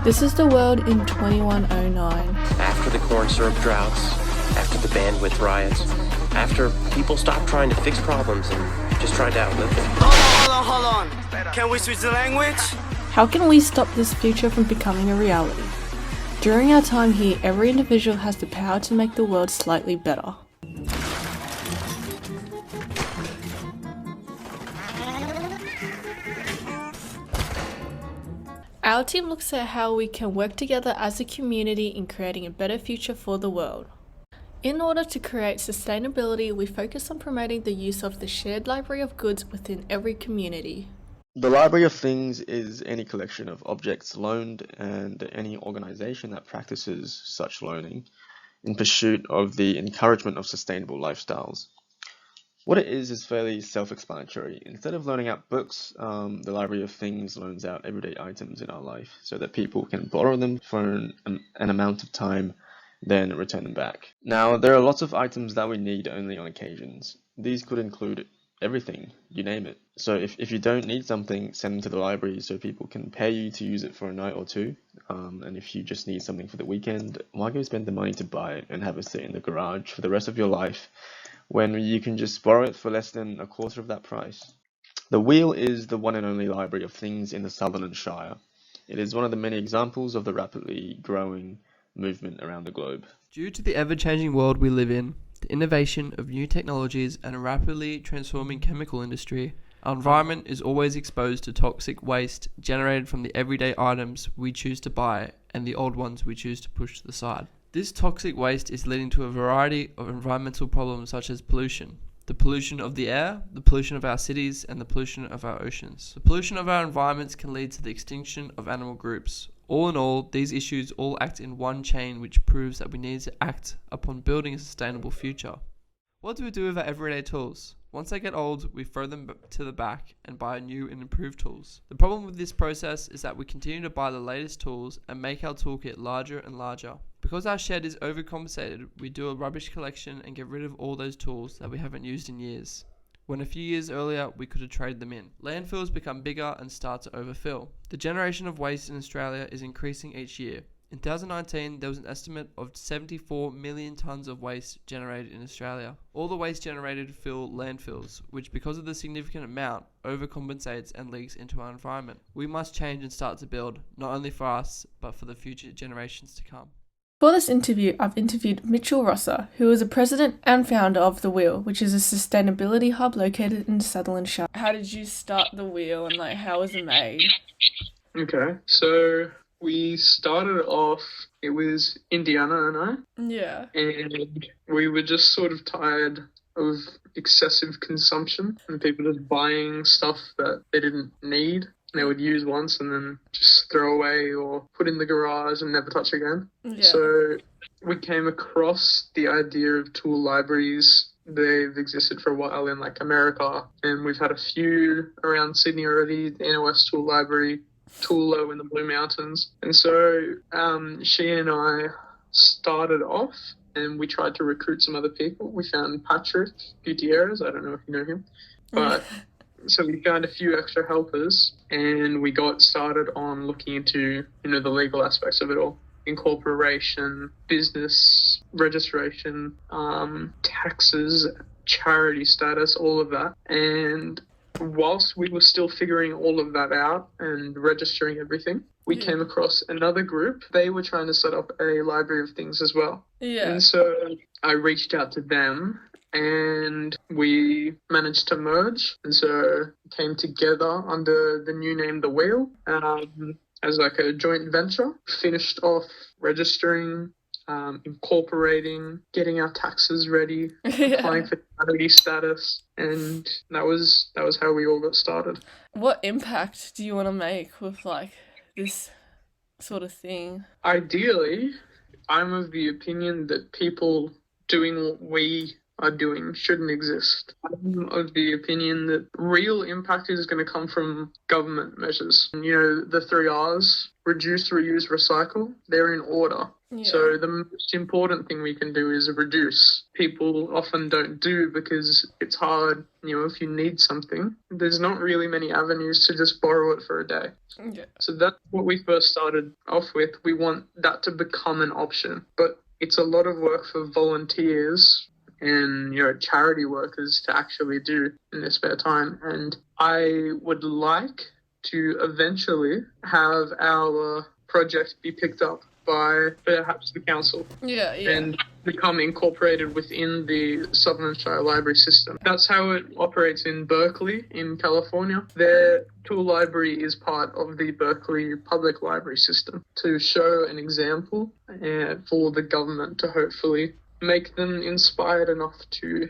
This is the world in 2109. After the corn syrup droughts, after the bandwidth riots, after people stopped trying to fix problems and just tried to outlive them. Hold on. Can we switch the language? How can we stop this future from becoming a reality? During our time here, every individual has the power to make the world slightly better. Our team looks at how we can work together as a community in creating a better future for the world. In order to create sustainability, we focus on promoting the use of the shared library of goods within every community. The library of things is any collection of objects loaned and any organization that practices such loaning in pursuit of the encouragement of sustainable lifestyles. What it is fairly self-explanatory. Instead of loaning out books, the library of things loans out everyday items in our life so that people can borrow them for an amount of time, then return them back. Now, there are lots of items that we need only on occasions. These could include everything, you name it. So if you don't need something, send them to the library so people can pay you to use it for a night or two. And if you just need something for the weekend, why go spend the money to buy it and have it sit in the garage for the rest of your life when you can just borrow it for less than a quarter of that price? The Wheel is the one and only library of things in the Sutherland Shire. It is one of the many examples of the rapidly growing movement around the globe. Due to the ever-changing world we live in, the innovation of new technologies and a rapidly transforming chemical industry, our environment is always exposed to toxic waste generated from the everyday items we choose to buy and the old ones we choose to push to the side. This toxic waste is leading to a variety of environmental problems such as pollution. The pollution of the air, the pollution of our cities, and the pollution of our oceans. The pollution of our environments can lead to the extinction of animal groups. All in all, these issues all act in one chain, which proves that we need to act upon building a sustainable future. What do we do with our everyday tools? Once they get old, we throw them to the back and buy new and improved tools. The problem with this process is that we continue to buy the latest tools and make our toolkit larger and larger. Because our shed is overcompensated, we do a rubbish collection and get rid of all those tools that we haven't used in years, when a few years earlier we could have traded them in. Landfills become bigger and start to overfill. The generation of waste in Australia is increasing each year. In 2019, there was an estimate of 74 million tonnes of waste generated in Australia. All the waste generated fill landfills, which because of the significant amount, overcompensates and leaks into our environment. We must change and start to build, not only for us, but for the future generations to come. For this interview, I've interviewed Mitchell Rosser, who is the president and founder of The Wheel, which is a sustainability hub located in Sutherland Shire. How did you start The Wheel and how was it made? Okay, so we started off, it was Indiana and I. Yeah. And we were just sort of tired of excessive consumption and people just buying stuff that they didn't need. They would use once and then just throw away or put in the garage and never touch again. Yeah. So we came across the idea of tool libraries. They've existed for a while in America, and we've had a few around Sydney already, the NOS Tool Library, Toolo in the Blue Mountains. And so she and I started off and we tried to recruit some other people. We found Patrick Gutierrez, I don't know if you know him, but so we found a few extra helpers and we got started on looking into, the legal aspects of it all. Incorporation, business registration, taxes, charity status, all of that. And whilst we were still figuring all of that out and registering everything, we came across another group. They were trying to set up a library of things as well. Yeah. And so I reached out to them and we managed to merge. And so came together under the new name, The Wheel, as a joint venture. Finished off registering, incorporating, getting our taxes ready, applying for charity status, and that was how we all got started. What impact do you want to make with this sort of thing? Ideally, I'm of the opinion that people doing what we are doing shouldn't exist. I'm of the opinion that real impact is going to come from government measures. The 3 R's, reduce, reuse, recycle, they're in order. So the most important thing we can do is reduce. People often don't do because it's hard. If you need something, there's not really many avenues to just borrow it for a day. Yeah. So that's what we first started off with. We want that to become an option, but it's a lot of work for volunteers and charity workers to actually do in their spare time. And I would like to eventually have our project be picked up by perhaps the council and become incorporated within the Southern Australia Library system. That's how it operates in Berkeley, in California. Their tool library is part of the Berkeley Public Library system to show an example for the government to hopefully make them inspired enough to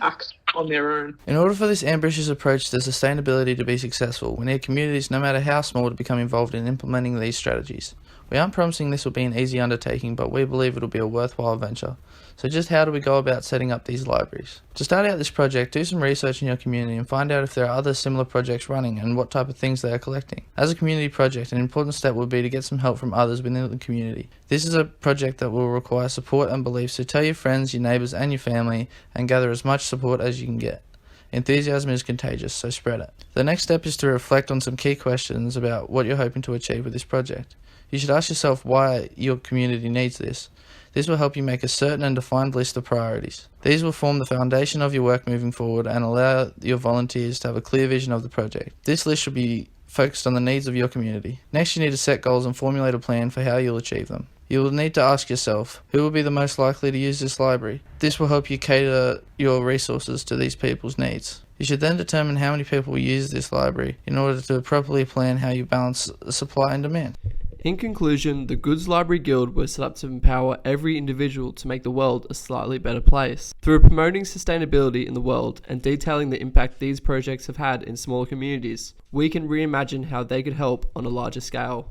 act on their own. In order for this ambitious approach to sustainability to be successful, we need communities, no matter how small, to become involved in implementing these strategies. We aren't promising this will be an easy undertaking, but we believe it'll be a worthwhile venture. So just how do we go about setting up these libraries? To start out this project, do some research in your community and find out if there are other similar projects running and what type of things they are collecting. As a community project, an important step would be to get some help from others within the community. This is a project that will require support and belief, so tell your friends, your neighbours and your family and gather as much support as you can get. Enthusiasm is contagious, so spread it. The next step is to reflect on some key questions about what you're hoping to achieve with this project. You should ask yourself why your community needs this. This will help you make a certain and defined list of priorities. These will form the foundation of your work moving forward and allow your volunteers to have a clear vision of the project. This list should be focused on the needs of your community. Next, you need to set goals and formulate a plan for how you'll achieve them. You will need to ask yourself, who will be the most likely to use this library? This will help you cater your resources to these people's needs. You should then determine how many people will use this library in order to properly plan how you balance supply and demand. In conclusion, the Goods Library Guild was set up to empower every individual to make the world a slightly better place. Through promoting sustainability in the world and detailing the impact these projects have had in smaller communities, we can reimagine how they could help on a larger scale.